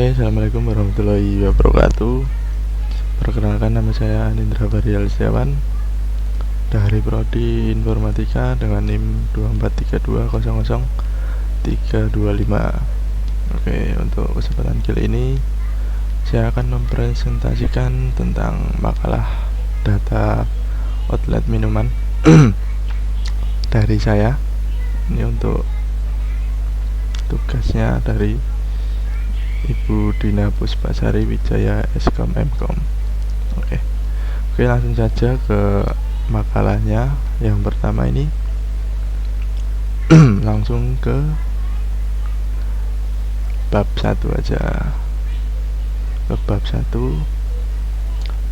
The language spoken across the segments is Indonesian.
Assalamualaikum warahmatullahi wabarakatuh. Perkenalkan, nama saya Anindra Varial Setiawan dari Prodi Informatika dengan NIM 243200325. Oke, untuk kesempatan kali ini saya akan mempresentasikan tentang makalah data outlet minuman dari saya. Ini untuk tugasnya dari Ibu Dina Puspasari Wijaya Eskom Mkom. Oke, langsung saja ke makalahnya. Yang pertama ini langsung ke bab 1 aja. Ke bab 1.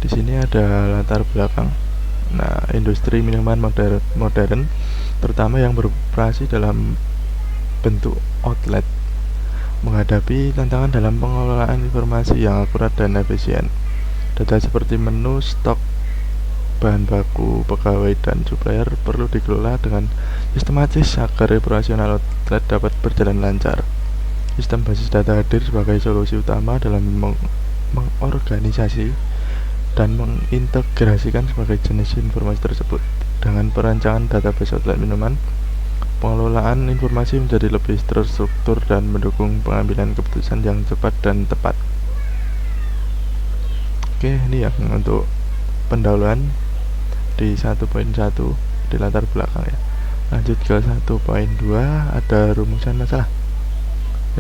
Di sini ada latar belakang. Nah, industri minuman modern terutama yang beroperasi dalam bentuk outlet menghadapi tantangan dalam pengelolaan informasi yang akurat dan efisien. Data seperti menu, stok, bahan baku, pegawai, dan supplier perlu dikelola dengan sistematis agar operasional outlet dapat berjalan lancar. Sistem basis data hadir sebagai solusi utama dalam mengorganisasi dan mengintegrasikan sebagai jenis informasi tersebut. Dengan perancangan database outlet minuman, pengelolaan informasi menjadi lebih terstruktur dan mendukung pengambilan keputusan yang cepat dan tepat. Oke, ini yang untuk pendahuluan di 1.1 di latar belakang ya. Lanjut ke 1.2, ada rumusan masalah.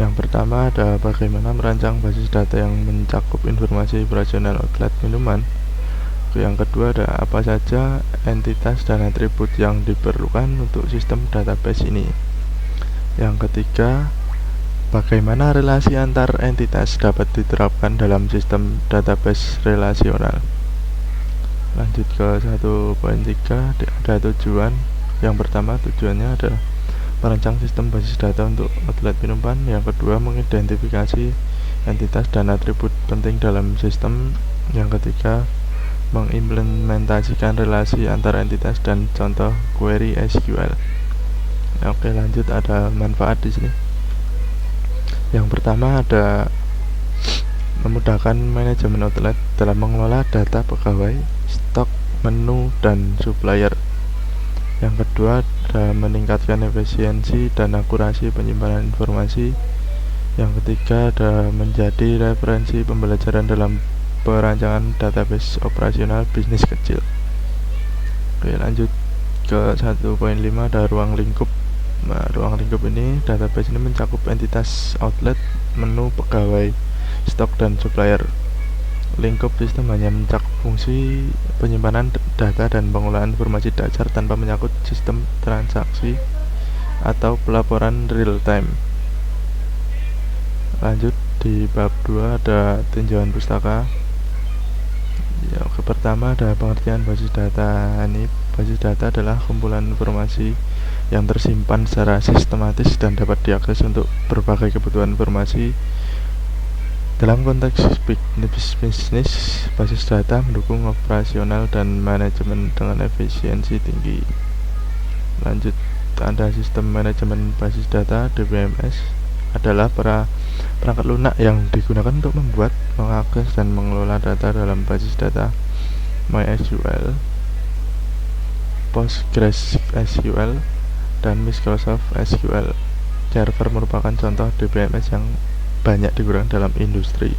Yang pertama ada bagaimana merancang basis data yang mencakup informasi operasional outlet minuman. Yang kedua ada apa saja entitas dan atribut yang diperlukan untuk sistem database ini. Yang ketiga, bagaimana relasi antar entitas dapat diterapkan dalam sistem database relasional. Lanjut ke 1.3, ada tujuan. Yang pertama, tujuannya adalah merancang sistem basis data untuk outlet minuman. Yang kedua, mengidentifikasi entitas dan atribut penting dalam sistem. Yang ketiga, mengimplementasikan relasi antar entitas dan contoh query SQL. Oke, lanjut, ada manfaat di sini. Yang pertama ada memudahkan manajemen outlet dalam mengelola data pegawai, stok, menu, dan supplier. Yang kedua ada meningkatkan efisiensi dan akurasi penyimpanan informasi. Yang ketiga ada menjadi referensi pembelajaran dalam perancangan database operasional bisnis kecil. Oke, lanjut ke 1.5, ada ruang lingkup. Nah, ruang lingkup ini, database ini mencakup entitas outlet, menu, pegawai, stok, dan supplier. Lingkup sistem hanya mencakup fungsi penyimpanan data dan pengelolaan informasi dasar tanpa menyangkut sistem transaksi atau pelaporan real time. Lanjut di bab 2 ada tinjauan pustaka. Ya, pertama ada pengertian basis data. Ini basis data adalah kumpulan informasi yang tersimpan secara sistematis dan dapat diakses untuk berbagai kebutuhan informasi. Dalam konteks bisnis, basis data mendukung operasional dan manajemen dengan efisiensi tinggi. Lanjut, ada sistem manajemen basis data DBMS adalah perangkat lunak yang digunakan untuk membuat, mengakses, dan mengelola data dalam basis data MySQL, PostgreSQL, dan Microsoft SQL Server merupakan contoh DBMS yang banyak digunakan dalam industri.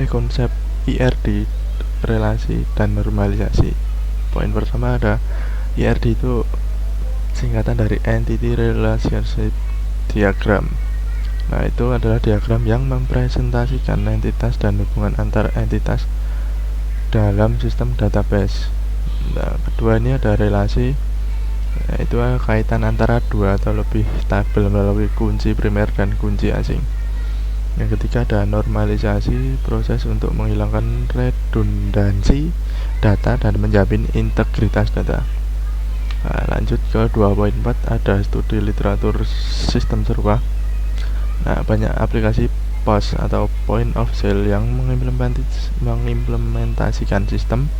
Konsep IRD, relasi dan normalisasi. Poin pertama ada IRD itu singkatan dari Entity Relationship Diagram. Nah, itu adalah diagram yang mempresentasikan entitas dan hubungan antar entitas dalam sistem database. Nah, kedua ini ada relasi, yaitu kaitan antara dua atau lebih tabel melalui kunci primer dan kunci asing. Yang ketiga ada normalisasi, proses untuk menghilangkan redundansi data dan menjamin integritas data. Nah, lanjut ke 2.4, ada studi literatur sistem serupa. Nah, banyak aplikasi POS atau point of sale yang mengimplementasikan sistem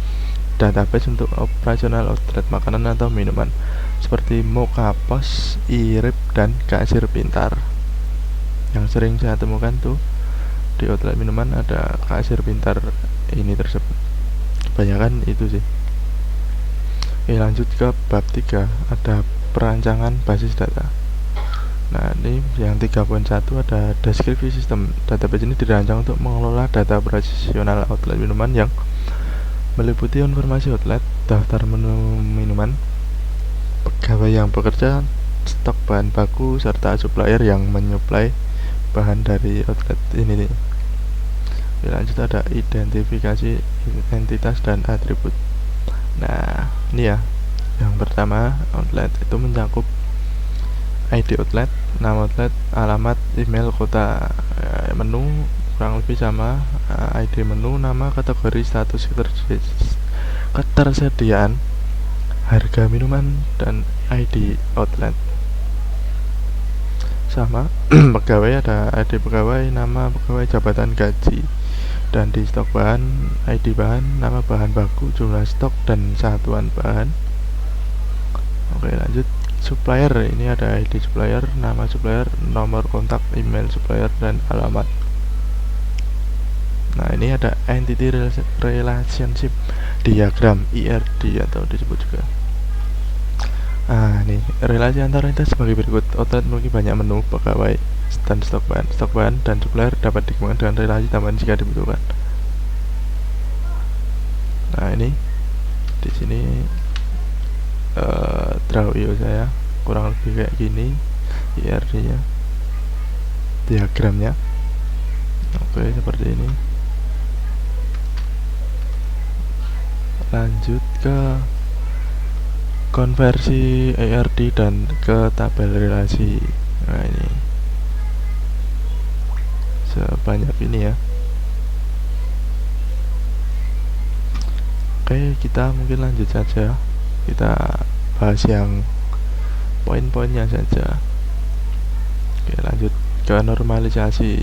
database untuk operasional outlet makanan atau minuman seperti Moka POS, iRib, dan Kasir Pintar. Yang sering saya temukan tuh di outlet minuman ada kasir pintar ini tersebut. Kebanyakan itu sih. Oke, lanjut ke bab 3, ada perancangan basis data. Nah, ini yang 3.1 ada deskripsi sistem. Database ini dirancang untuk mengelola data operasional outlet minuman yang meliputi informasi outlet, daftar menu minuman, pegawai yang bekerja, stok bahan baku, serta supplier yang menyuplai bahan dari outlet ini nih. Oke, lanjut ada identifikasi entitas dan atribut. Nah, ini ya. Yang pertama, outlet itu mencakup ID outlet, nama outlet, alamat, email, kota. Menu kurang lebih sama, ID menu, nama, kategori, status ketersediaan, harga minuman, dan ID outlet. Sama. Pegawai ada ID pegawai, nama pegawai, jabatan, gaji. Dan di stok bahan, ID bahan, nama bahan baku, jumlah stok, dan satuan bahan. Oke, lanjut. Supplier, ini ada ID supplier, nama supplier, nomor kontak, email supplier, dan alamat. Nah, ini ada entity relationship diagram, ERD atau disebut juga. Nah, ini relasi antara entitas sebagai berikut. Outlet memiliki banyak menu, pegawai, dan stok bahan. Stok bahan dan supplier dapat dikembangkan dengan relasi tambahan jika dibutuhkan. Nah, ini di sini draw IO saya kurang lebih kayak gini IRD nya, diagramnya. Oke, seperti ini. Lanjut ke konversi ERD dan ke tabel relasi. Nah, ini sebanyak ini ya. Oke, kita mungkin lanjut saja. Kita bahas yang poin-poinnya saja. Oke, lanjut ke normalisasi.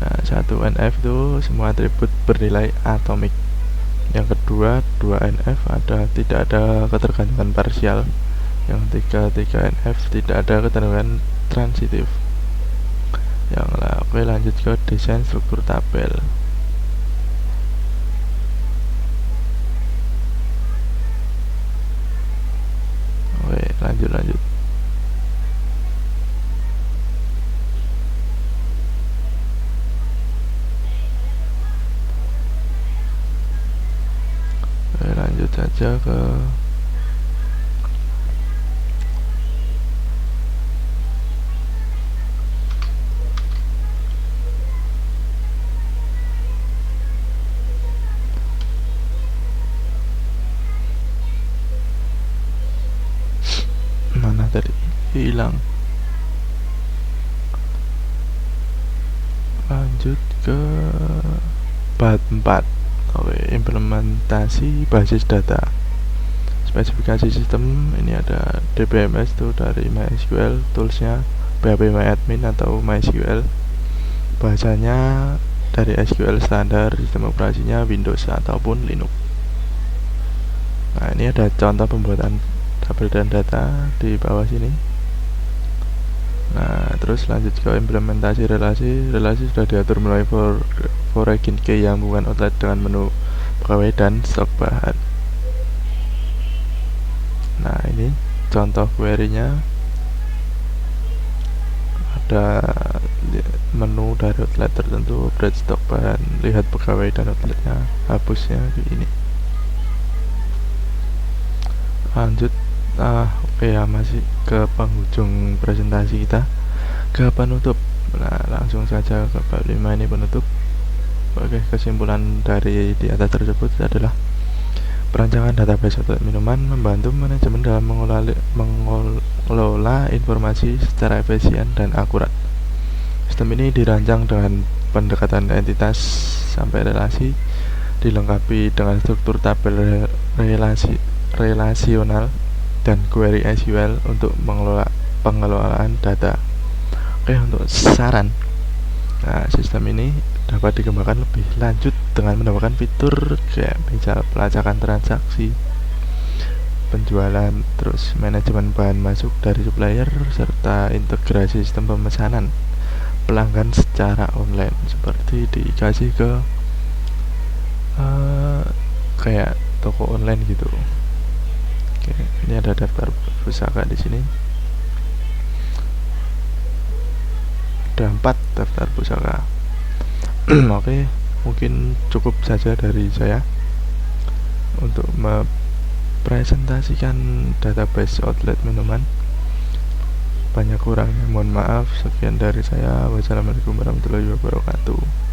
Nah, 1NF itu semua atribut bernilai atomik. Yang kedua, 2NF tidak ada ketergantungan parsial. Yang 3NF tidak ada ketergantungan transitif. Oke, lanjut ke desain struktur tabel. Oke, lanjut. Oke, lanjut saja ke mana tadi, hilang. Lanjut ke bab 4. Oke, implementasi basis data. Spesifikasi sistem, ini ada DBMS itu dari MySQL, toolsnya phpMyAdmin atau MySQL. Bahasanya dari SQL standar, sistem operasinya Windows ataupun Linux. Nah, ini ada contoh pembuatan tabel dan data di bawah sini. Nah, terus lanjut ke implementasi relasi. Relasi sudah diatur melalui foreign key yang bukan outlet dengan menu pegawai dan stok bahan. Nah, ini contoh query-nya. Ada menu dari outlet tertentu, operate stok bahan, lihat pegawai dan outletnya, hapusnya ini. Lanjut. Oke ya, masih ke penghujung presentasi kita, ke penutup. Nah, langsung saja ke bab 5 ini penutup. Oke, kesimpulan dari di atas tersebut adalah perancangan database outlet minuman membantu manajemen dalam mengelola informasi secara efisien dan akurat. Sistem ini dirancang dengan pendekatan entitas sampai relasi, dilengkapi dengan struktur tabel relasional dan query SQL untuk pengelolaan data. Oke, untuk saran, nah, sistem ini dapat dikembangkan lebih lanjut dengan menambahkan fitur kayak misal pelacakan transaksi, penjualan, terus manajemen bahan masuk dari supplier, serta integrasi sistem pemesanan, pelanggan secara online, seperti dikasih ke kayak toko online gitu. Oke, ini ada daftar pusaka di sini. Ada 4 daftar pusaka. Oke, mungkin cukup saja dari saya untuk mempresentasikan database outlet minuman. Banyak kurangnya mohon maaf. Sekian dari saya. Wassalamualaikum warahmatullahi wabarakatuh.